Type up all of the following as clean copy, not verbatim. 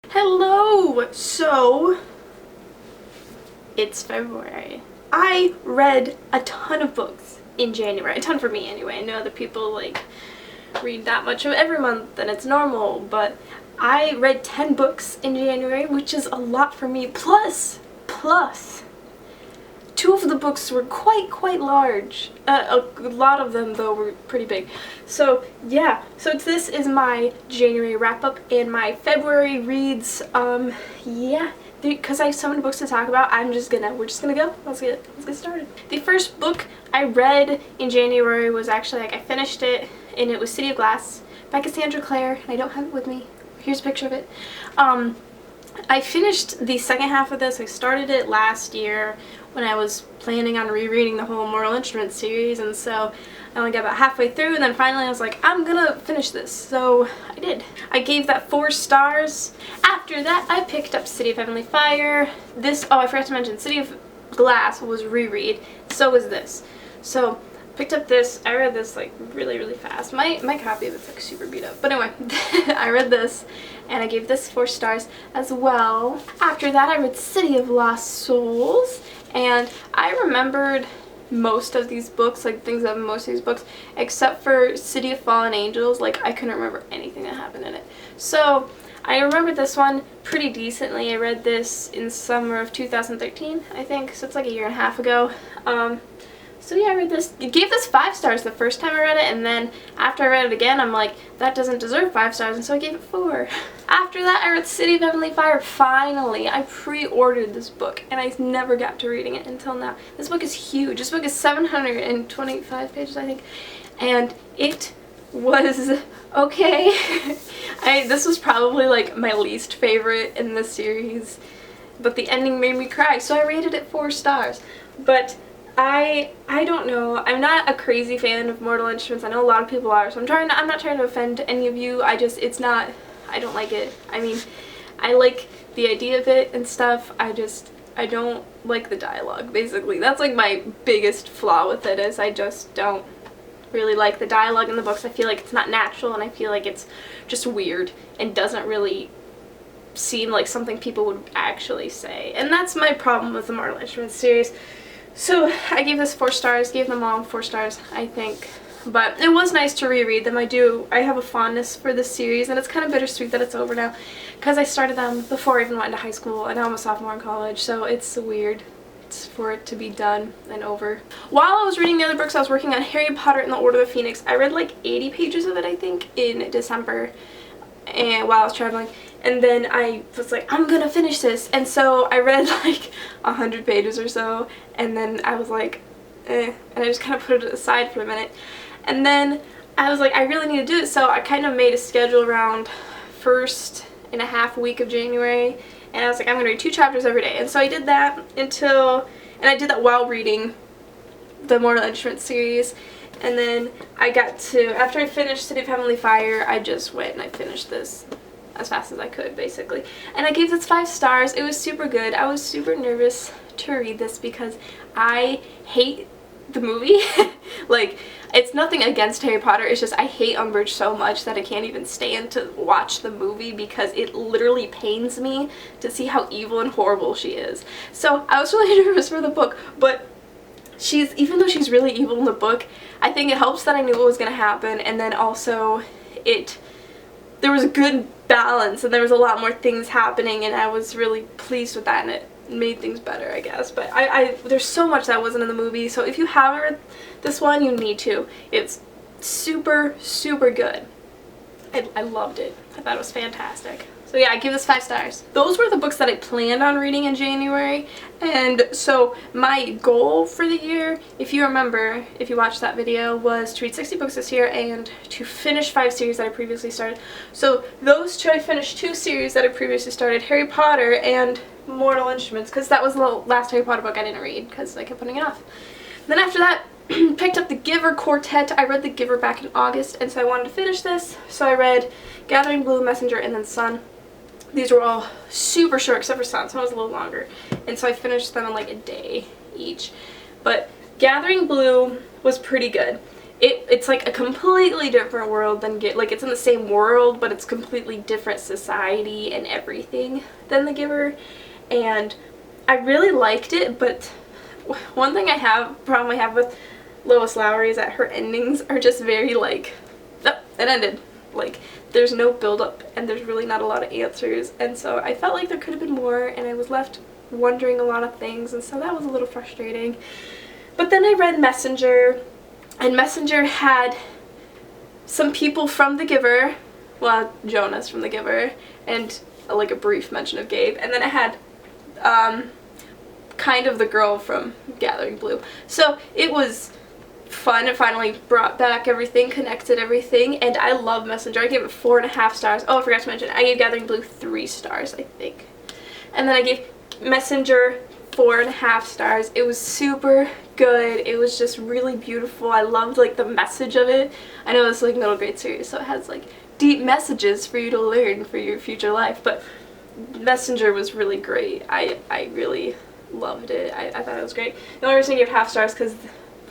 Hello! So, it's February. I read a ton of books in January. A ton for me anyway. I know that people read that much of every month and it's normal, but I read 10 books in January, which is a lot for me. Plus, two of the books were quite large. A lot of them, though, were pretty big. So, yeah. So this is my January wrap-up and my February reads. Yeah. Because I have so many books to talk about, we're just gonna go. Let's get started. The first book I read in January was actually, I finished it, and it was City of Glass by Cassandra Clare, and I don't have it with me. Here's a picture of it. I finished the second half of this. I started it last year when I was planning on rereading the whole Mortal Instruments series, and so I only got about halfway through, and then finally I was like, I'm gonna finish this. So I did. I gave that 4 stars. After that, I picked up City of Heavenly Fire. I forgot to mention, City of Glass was reread. So was this. So picked up this. I read this really fast. My copy of it's super beat up. But anyway, I read this and I gave this 4 stars as well. After that, I read City of Lost Souls, and I remembered most of these books, things of most of these books, except for City of Fallen Angels. I couldn't remember anything that happened in it. So I remembered this one pretty decently. I read this in summer of 2013, I think, so it's a year and a half ago. So yeah, I read this. I gave this 5 stars the first time I read it, and then after I read it again, I'm like, that doesn't deserve 5 stars, and so I gave it 4. After that, I read City of Heavenly Fire. Finally, I pre-ordered this book, and I never got to reading it until now. This book is huge. This book is 725 pages, I think, and it was okay. This was probably my least favorite in the series, but the ending made me cry, so I rated it 4 stars. But I don't know. I'm not a crazy fan of Mortal Instruments. I know a lot of people are, so I'm not trying to offend any of you. I don't like it. I mean, I like the idea of it and stuff. I don't like the dialogue, basically. That's my biggest flaw with it, is I just don't really like the dialogue in the books. I feel like it's not natural, and I feel like it's just weird and doesn't really seem like something people would actually say. And that's my problem with the Mortal Instruments series. So I gave this 4 stars, gave them all 4 stars, I think. But it was nice to reread them. I have a fondness for this series, and it's kind of bittersweet that it's over now, because I started them before I even went into high school, and now I'm a sophomore in college, so it's weird. It's for it to be done and over. While I was reading the other books, I was working on Harry Potter and the Order of the Phoenix. I read 80 pages of it, I think, in December, and while I was traveling. And then I was like, I'm gonna finish this. And so I read 100 pages or so, and then I was like, eh. And I just kind of put it aside for a minute. And then I was like, I really need to do it. So I kind of made a schedule around first and a half week of January. And I was like, I'm gonna read 2 chapters every day. And so I did that and I did that while reading the Mortal Instruments series. And then after I finished City of Heavenly Fire, I just went and I finished this as fast as I could, basically. And I gave this 5 stars. It was super good. I was super nervous to read this because I hate the movie. It's nothing against Harry Potter, it's just I hate Umbridge so much that I can't even stand to watch the movie because it literally pains me to see how evil and horrible she is. So I was really nervous for the book, but even though she's really evil in the book, I think it helps that I knew what was going to happen, and then also there was a good balance, and there was a lot more things happening, and I was really pleased with that, and it made things better, I guess. But there's so much that wasn't in the movie, so if you haven't read this one, you need to. It's super good. I loved it. I thought it was fantastic. So yeah, I give this 5 stars. Those were the books that I planned on reading in January, and so my goal for the year, if you remember, if you watched that video, was to read 60 books this year and to finish 5 series that I previously started. So those 2, I finished 2 series that I previously started, Harry Potter and Mortal Instruments, because that was the last Harry Potter book I didn't read because I kept putting it off. Then after that, picked up the Giver Quartet. I read the Giver back in August, and so I wanted to finish this, so I read Gathering Blue, Messenger, and then Sun. These were all super short, except for Sun. Sun was a little longer, and so I finished them in a day each. But Gathering Blue was pretty good. it's like a completely different world than like it's in the same world, but it's completely different society and everything than The Giver. And I really liked it, but one thing problem I have with Lois Lowry is that her endings are just very like, oh, it ended. Like, there's no build-up and there's really not a lot of answers, and so I felt like there could have been more, and I was left wondering a lot of things, and so that was a little frustrating. But then I read Messenger, and Messenger had some people from The Giver, well, Jonas from The Giver, and like a brief mention of Gabe, and then it had kind of the girl from Gathering Blue. So it was fun. It finally brought back everything, connected everything, and I love Messenger. I gave it 4.5 stars. Oh, I forgot to mention, I gave Gathering Blue 3 stars, I think. And then I gave Messenger 4.5 stars. It was super good. It was just really beautiful. I loved like the message of it. I know it's like middle grade series, so it has like deep messages for you to learn for your future life, but Messenger was really great. I really loved it. I thought it was great. The only reason I gave half stars because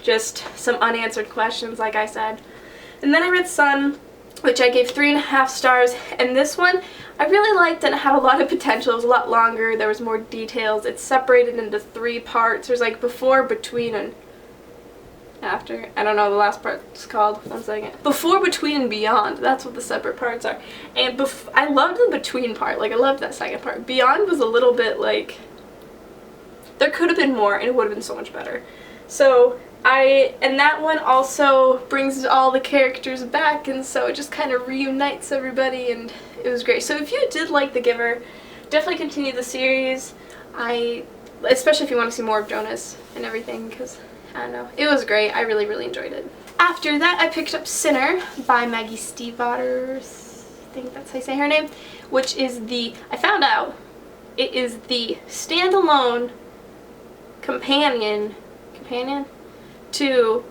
just some unanswered questions, like I said. And then I read Sun, which I gave 3.5 stars, and this one I really liked, and it had a lot of potential. It was a lot longer, there was more details. It's separated into 3 parts. There's like before, between, and after. I don't know the last part's called. One second. Before, between, and beyond. That's what the separate parts are. And I loved the between part. Like, I loved that second part. Beyond was a little bit like, there could have been more and it would have been so much better. So and that one also brings all the characters back, and so it just kind of reunites everybody, and it was great. So if you did like The Giver, definitely continue the series. Especially if you want to see more of Jonas and everything, because I don't know, it was great. I really, really enjoyed it. After that, I picked up Sinner by Maggie Stiefvater, I think that's how you say her name, which is I found out, it is the standalone companion to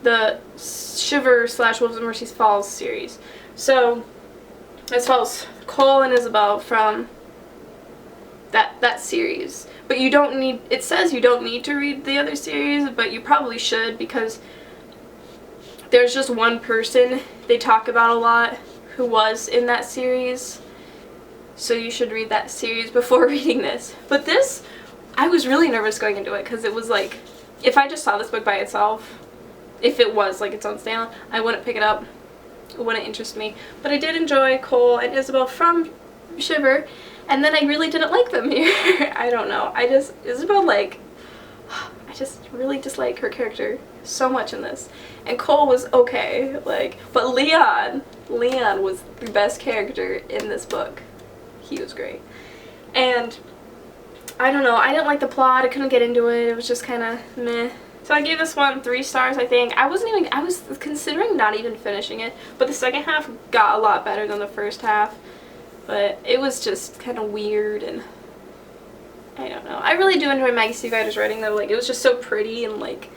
the Shiver / Wolves of Mercy's Falls series. So as follows Cole and Isabel from that series. But you don't need, it says you don't need to read the other series, but you probably should, because there's just one person they talk about a lot who was in that series. So you should read that series before reading this. But this, I was really nervous going into it, because it was like, if I just saw this book by itself, if it was like its own standalone, I wouldn't pick it up. It wouldn't interest me. But I did enjoy Cole and Isabel from Shiver, and then I really didn't like them here. I don't know. Isabel, like, I just really dislike her character so much in this. And Cole was okay, like, but Leon was the best character in this book. He was great. And I don't know, I didn't like the plot, I couldn't get into it, it was just kind of meh. So I gave this one 3 stars, I think. I was considering not even finishing it, but the second half got a lot better than the first half. But it was just kind of weird, and I don't know. I really do enjoy Maggie Stiefvater's writing, though. Like, it was just so pretty, and like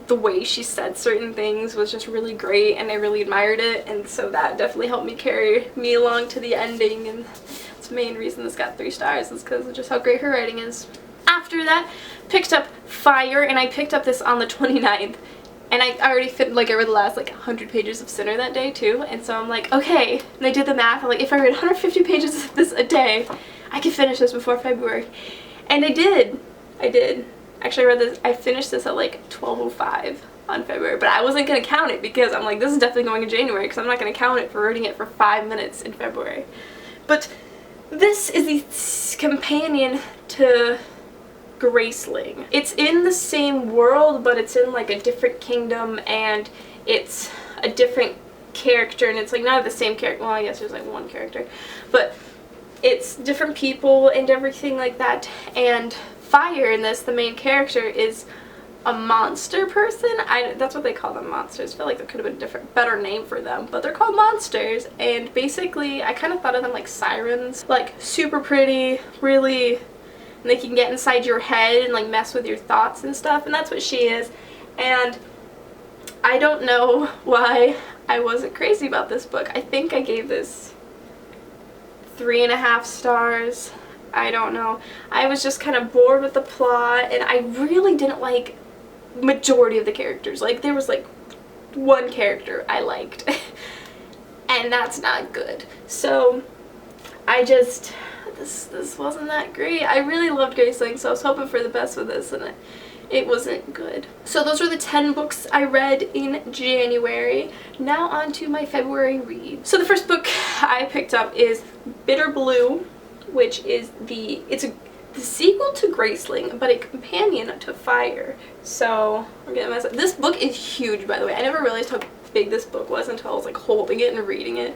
the way she said certain things was just really great, and I really admired it, and so that definitely helped me carry me along to the ending, and the main reason this got 3 stars is because of just how great her writing is. After that, picked up Fire, and I picked up this on the 29th, and I already I read the last like 100 pages of Sinner that day too, and so I'm like, okay, and I did the math. I'm like, if I read 150 pages of this a day, I could finish this before February, and I did. Actually, I finished this at like 12:05 on February, but I wasn't going to count it because I'm like, this is definitely going in January, because I'm not going to count it for reading it for 5 minutes in February. But this is the companion to Graceling. It's in the same world, but it's in like a different kingdom, and it's a different character, and it's like not the same character. Well, I guess there's like one character, but it's different people and everything like that. And Fire in this, the main character, is a monster person. That's what they call them, monsters. I feel like there could have been a better name for them, but they're called monsters. And basically, I kind of thought of them like sirens, like super pretty, really, and they can get inside your head and like mess with your thoughts and stuff, and that's what she is. And I don't know why I wasn't crazy about this book. I think I gave this 3.5 stars. I don't know. I was just kind of bored with the plot, and I really didn't like majority of the characters. Like, there was like one character I liked. And that's not good. So I just, this wasn't that great. I really loved Graceling, so I was hoping for the best with this, and it wasn't good. So those were the 10 books I read in January. Now on to my February read. So the first book I picked up is Bitter Blue, which is the sequel to Graceling, but a companion to Fire. So I'm getting myself. This book is huge, by the way. I never realized how big this book was until I was like holding it and reading it.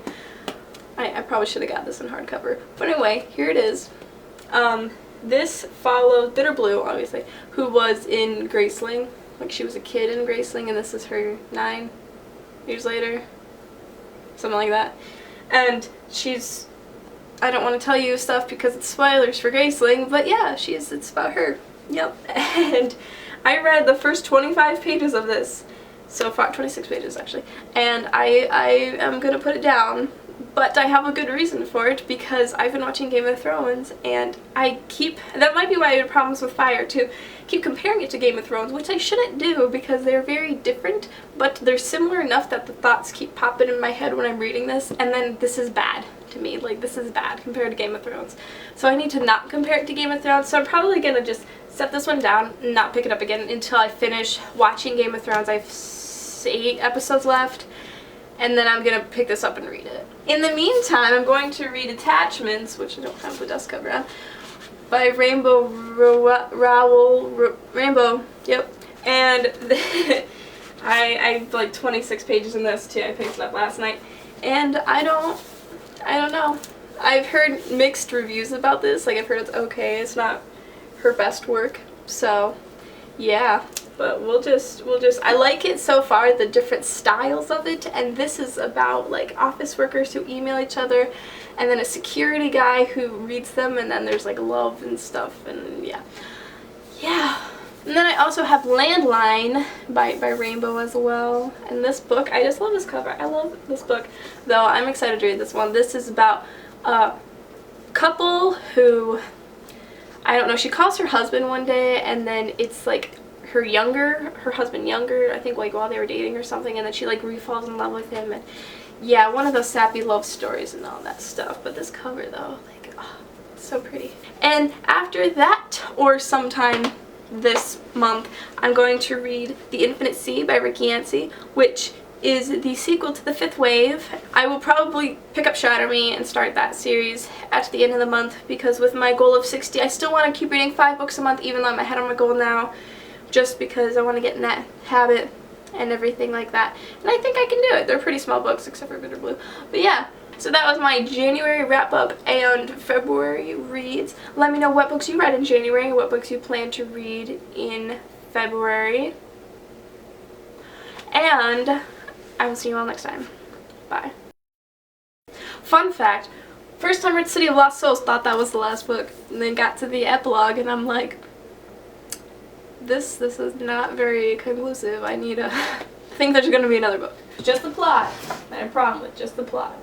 I probably should have got this in hardcover. But anyway, here it is. This follows Bitter Blue, obviously, who was in Graceling. Like, she was a kid in Graceling, and this is her 9 years later. Something like that. And she's, I don't want to tell you stuff because it's spoilers for Graceling, but yeah, it's about her. Yep. And I read the first 25 pages of this so far, 26 pages actually, and I am gonna put it down, but I have a good reason for it because I've been watching Game of Thrones, and that might be why I had problems with Fire too, keep comparing it to Game of Thrones, which I shouldn't do because they're very different, but they're similar enough that the thoughts keep popping in my head when I'm reading this, and then this is bad to me. Like, this is bad compared to Game of Thrones. So I need to not compare it to Game of Thrones, so I'm probably gonna just set this one down and not pick it up again until I finish watching Game of Thrones. I have 8 episodes left, and then I'm gonna pick this up and read it. In the meantime, I'm going to read Attachments, which I don't have the dust cover on, by Rainbow Rainbow, yep. And I like 26 pages in this too. I picked it up last night, and I don't know. I've heard mixed reviews about this. Like, I've heard it's okay. It's not her best work, so yeah. But we'll just, I like it so far, the different styles of it, and this is about like office workers who email each other, and then a security guy who reads them, and then there's like love and stuff, and yeah. And then I also have Landline by Rainbow as well, and this book, I just love this cover. I love this book, though I'm excited to read this one. This is about a couple who, I don't know, she calls her husband one day, and then it's like her husband younger, I think, like while they were dating or something, and then she like re-falls in love with him, and yeah, one of those sappy love stories and all that stuff. But this cover though, like, oh, it's so pretty. And after that, or sometime this month, I'm going to read The Infinite Sea by Ricky Yancey, which is the sequel to The Fifth Wave. I will probably pick up Shatter Me and start that series at the end of the month, because with my goal of 60, I still want to keep reading 5 books a month, even though I'm ahead on my goal now, just because I want to get in that habit and everything like that. And I think I can do it. They're pretty small books except for Bitter Blue. But yeah, so that was my January wrap up and February reads. Let me know what books you read in January and what books you plan to read in February. And I will see you all next time. Bye. Fun fact, first time I read City of Lost Souls, thought that was the last book, and then got to the epilogue and I'm like, this is not very conclusive. I need a I think there's going to be another book. Just the plot. I have a problem with just the plot.